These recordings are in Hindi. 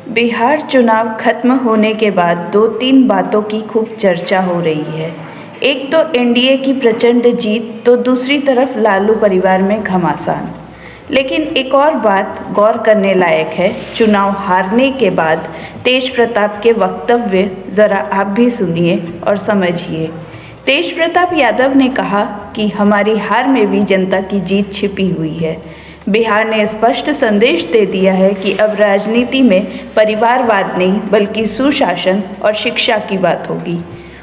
बिहार चुनाव खत्म होने के बाद दो तीन बातों की खूब चर्चा हो रही है। एक तो एनडीए की प्रचंड जीत, तो दूसरी तरफ लालू परिवार में घमासान। लेकिन एक और बात गौर करने लायक है। चुनाव हारने के बाद तेज प्रताप के वक्तव्य ज़रा आप भी सुनिए और समझिए। तेज प्रताप यादव ने कहा कि हमारी हार में भी जनता की जीत छिपी हुई है। बिहार ने स्पष्ट संदेश दे दिया है कि अब राजनीति में परिवारवाद नहीं बल्कि सुशासन और शिक्षा की बात होगी।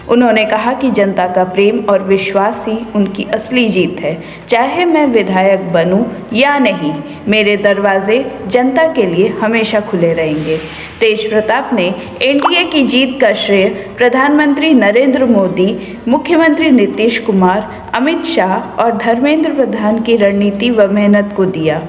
उन्होंने कहा कि जनता का प्रेम और विश्वास ही उनकी असली जीत है। चाहे मैं विधायक बनूं या नहीं, मेरे दरवाजे जनता के लिए हमेशा खुले रहेंगे। तेज प्रताप ने एनडीए की जीत का श्रेय प्रधानमंत्री नरेंद्र मोदी, मुख्यमंत्री नीतीश कुमार, अमित शाह और धर्मेंद्र प्रधान की रणनीति व मेहनत को दिया।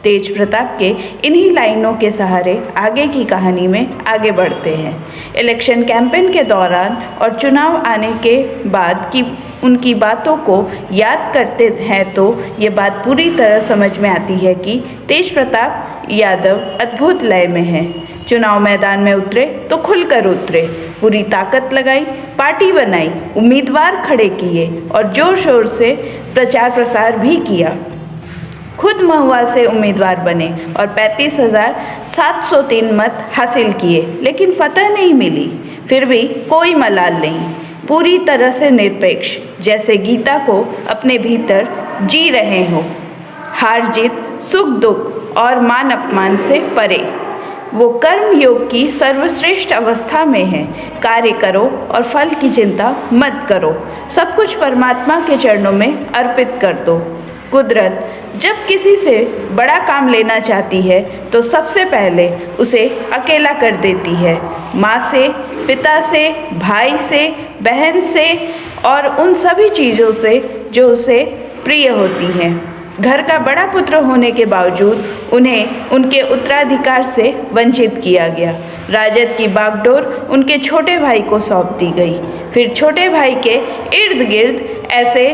तेज प्रताप के इन्हीं लाइनों के सहारे आगे की कहानी में आगे बढ़ते हैं। इलेक्शन कैंपेन के दौरान और चुनाव आने के बाद की उनकी बातों को याद करते हैं तो ये बात पूरी तरह समझ में आती है कि तेज प्रताप यादव अद्भुत लय में हैं। चुनाव मैदान में उतरे तो खुलकर उतरे, पूरी ताकत लगाई, पार्टी बनाई, उम्मीदवार खड़े किए और जोर शोर से प्रचार प्रसार भी किया। खुद महुआ से उम्मीदवार बने और 35,703 मत हासिल किए, लेकिन फतह नहीं मिली। फिर भी कोई मलाल नहीं, पूरी तरह से निरपेक्ष, जैसे गीता को अपने भीतर जी रहे हो। हार जीत, सुख दुख और मान अपमान से परे वो कर्म योग की सर्वश्रेष्ठ अवस्था में है। कार्य करो और फल की चिंता मत करो, सब कुछ परमात्मा के चरणों में अर्पित कर दो। कुदरत जब किसी से बड़ा काम लेना चाहती है तो सबसे पहले उसे अकेला कर देती है। माँ से, पिता से, भाई से, बहन से और उन सभी चीज़ों से जो उसे प्रिय होती हैं। घर का बड़ा पुत्र होने के बावजूद उन्हें उनके उत्तराधिकार से वंचित किया गया। राजद की बागडोर उनके छोटे भाई को सौंप दी गई। फिर छोटे भाई के इर्द गिर्द ऐसे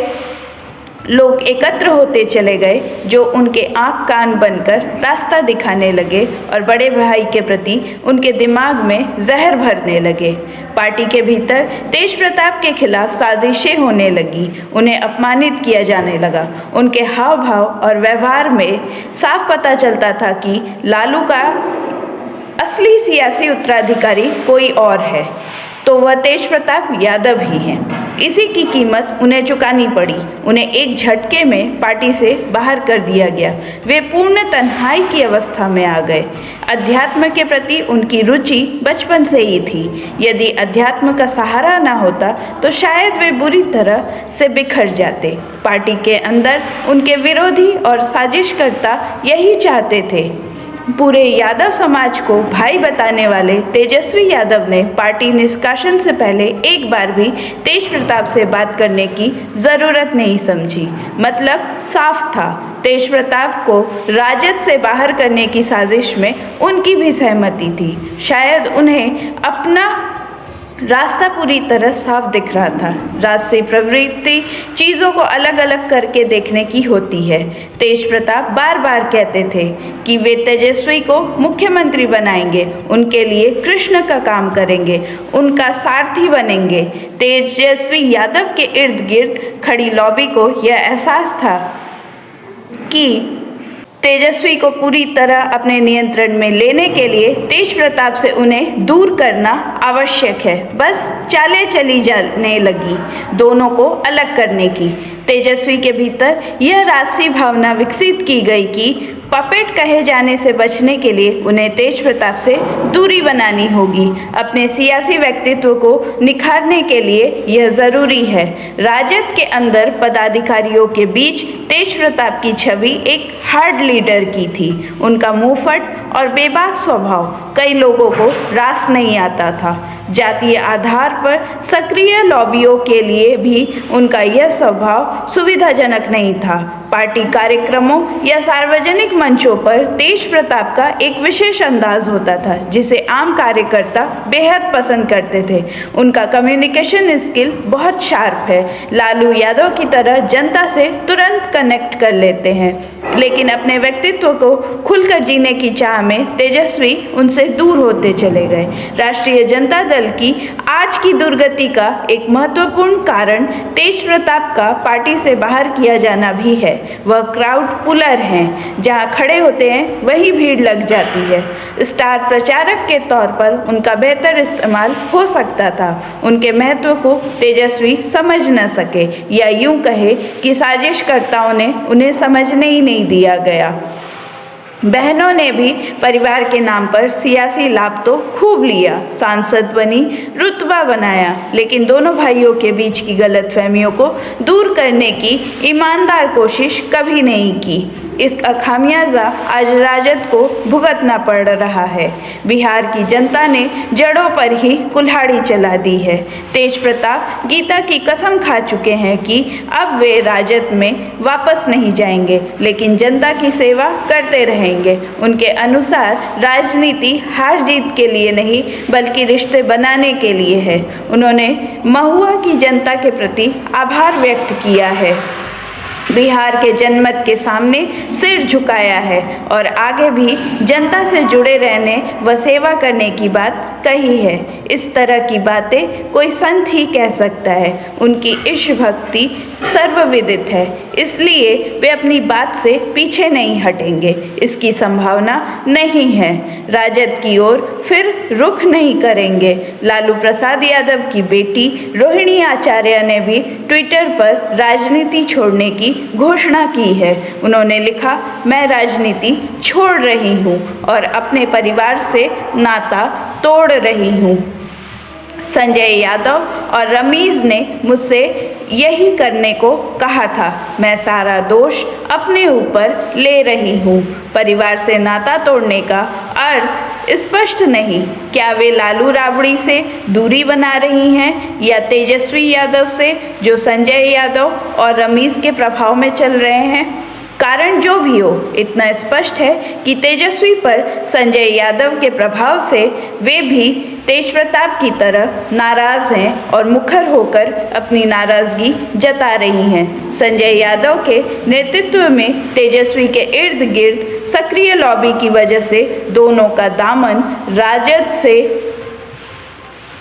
लोग एकत्र होते चले गए जो उनके आँख कान बनकर रास्ता दिखाने लगे और बड़े भाई के प्रति उनके दिमाग में जहर भरने लगे। पार्टी के भीतर तेज प्रताप के खिलाफ साजिशें होने लगी, उन्हें अपमानित किया जाने लगा। उनके हाव भाव और व्यवहार में साफ पता चलता था कि लालू का असली सियासी उत्तराधिकारी कोई और है, तो वह तेज प्रताप यादव ही हैं। इसी की कीमत उन्हें चुकानी पड़ी। उन्हें एक झटके में पार्टी से बाहर कर दिया गया। वे पूर्ण तन्हाई की अवस्था में आ गए। अध्यात्म के प्रति उनकी रुचि बचपन से ही थी। यदि अध्यात्म का सहारा ना होता तो शायद वे बुरी तरह से बिखर जाते। पार्टी के अंदर उनके विरोधी और साजिशकर्ता यही चाहते थे। पूरे यादव समाज को भाई बताने वाले तेजस्वी यादव ने पार्टी निष्कासन से पहले एक बार भी तेज प्रताप से बात करने की ज़रूरत नहीं समझी। मतलब साफ था, तेज प्रताप को राजद से बाहर करने की साजिश में उनकी भी सहमति थी। शायद उन्हें अपना रास्ता पूरी तरह साफ दिख रहा था। राजसी प्रवृत्ति चीज़ों को अलग अलग करके देखने की होती है। तेज प्रताप बार बार कहते थे कि वे तेजस्वी को मुख्यमंत्री बनाएंगे, उनके लिए कृष्ण का काम करेंगे, उनका सारथी बनेंगे। तेजस्वी यादव के इर्द गिर्द खड़ी लॉबी को यह एहसास था कि तेजस्वी को पूरी तरह अपने नियंत्रण में लेने के लिए तेज प्रताप से उन्हें दूर करना आवश्यक है। बस चालें चली जाने लगी दोनों को अलग करने की। तेजस्वी के भीतर यह राजसी भावना विकसित की गई कि पपेट कहे जाने से बचने के लिए उन्हें तेज प्रताप से दूरी बनानी होगी। अपने सियासी व्यक्तित्व को निखारने के लिए यह ज़रूरी है। राजद के अंदर पदाधिकारियों के बीच तेज प्रताप की छवि एक हार्ड लीडर की थी। उनका मुंहफट और बेबाक स्वभाव कई लोगों को रास नहीं आता था। जातीय आधार पर सक्रिय लॉबियों के लिए भी उनका यह स्वभाव सुविधाजनक नहीं था। पार्टी कार्यक्रमों या सार्वजनिक मंचों पर तेज प्रताप का एक विशेष अंदाज होता था जिसे आम कार्यकर्ता बेहद पसंद करते थे। उनका कम्युनिकेशन स्किल बहुत शार्प है। लालू यादव की तरह जनता से तुरंत कनेक्ट कर लेते हैं, लेकिन अपने व्यक्तित्व को खुलकर जीने की चाह में तेजस्वी उनसे दूर होते चले गए। राष्ट्रीय जनता दल की आज की दुर्गति का एक महत्वपूर्ण कारण तेज प्रताप का पार्टी से बाहर किया जाना भी है। वह क्राउड पुलर हैं, जहां खड़े होते हैं वहीं भीड़ लग जाती है। स्टार प्रचारक के तौर पर उनका बेहतर इस्तेमाल हो सकता था। उनके महत्व को तेजस्वी समझ न सके, या यूं कहे कि साजिशकर्ताओं ने उन्हें समझने ही नहीं दिया गया। बहनों ने भी परिवार के नाम पर सियासी लाभ तो खूब लिया, सांसद बनी, रुतबा बनाया, लेकिन दोनों भाइयों के बीच की गलतफहमियों को दूर करने की ईमानदार कोशिश कभी नहीं की। इसका खामियाजा आज राजद को भुगतना पड़ रहा है। बिहार की जनता ने जड़ों पर ही कुल्हाड़ी चला दी है। तेज प्रताप गीता की कसम खा चुके हैं कि अब वे राजद में वापस नहीं जाएंगे, लेकिन जनता की सेवा करते रहेंगे। उनके अनुसार राजनीति हार जीत के लिए नहीं, बल्कि रिश्ते बनाने के लिए है। उन्होंने महुआ की जनता के प्रति आभार व्यक्त किया है, बिहार के जनमत के सामने सिर झुकाया है और आगे भी जनता से जुड़े रहने व सेवा करने की बात कही है। इस तरह की बातें कोई संत ही कह सकता है। उनकी ईश भक्ति सर्वविदित है, इसलिए वे अपनी बात से पीछे नहीं हटेंगे। इसकी संभावना नहीं है। राजद की ओर फिर रुख नहीं करेंगे। लालू प्रसाद यादव की बेटी रोहिणी आचार्य ने भी ट्विटर पर राजनीति छोड़ने की घोषणा की है। उन्होंने लिखा, मैं राजनीति छोड़ रही हूँ और अपने परिवार से नाता तोड़ रही हूँ। संजय यादव और रमीज ने मुझसे यही करने को कहा था। मैं सारा दोष अपने ऊपर ले रही हूँ। परिवार से नाता तोड़ने का अर्थ स्पष्ट नहीं। क्या वे लालू राबड़ी से दूरी बना रही हैं या तेजस्वी यादव से, जो संजय यादव और रमीज के प्रभाव में चल रहे हैं? कारण जो भी हो, इतना स्पष्ट है कि तेजस्वी पर संजय यादव के प्रभाव से वे भी तेज प्रताप की तरह नाराज हैं और मुखर होकर अपनी नाराजगी जता रही हैं। संजय यादव के नेतृत्व में तेजस्वी के इर्द गिर्द सक्रिय लॉबी की वजह से दोनों का दामन राजद से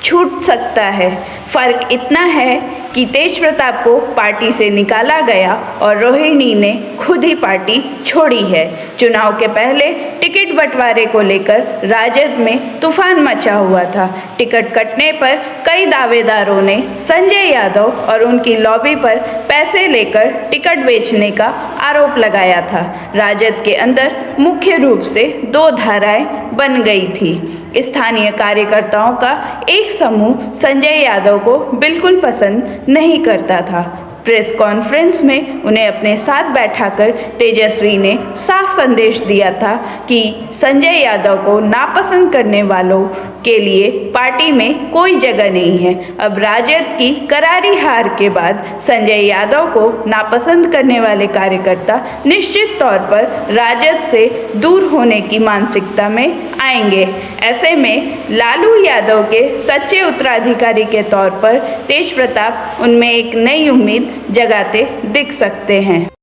छूट सकता है। फर्क इतना है कि तेज प्रताप को पार्टी से निकाला गया और रोहिणी ने खुद ही पार्टी छोड़ी है। चुनाव के पहले टिकट बंटवारे को लेकर राजद में तूफान मचा हुआ था। टिकट कटने पर कई दावेदारों ने संजय यादव और उनकी लॉबी पर पैसे लेकर टिकट बेचने का आरोप लगाया था। राजद के अंदर मुख्य रूप से दो धाराएं बन गई थी। स्थानीय कार्यकर्ताओं का एक समूह संजय यादव को बिल्कुल पसंद नहीं करता था। प्रेस कॉन्फ्रेंस में उन्हें अपने साथ बैठाकर तेजस्वी ने साफ संदेश दिया था कि संजय यादव को नापसंद करने वालों के लिए पार्टी में कोई जगह नहीं है। अब राजद की करारी हार के बाद संजय यादव को नापसंद करने वाले कार्यकर्ता निश्चित तौर पर राजद से दूर होने की मानसिकता में आएंगे। ऐसे में लालू यादव के सच्चे उत्तराधिकारी के तौर पर तेज प्रताप उनमें एक नई उम्मीद जगाते दिख सकते हैं।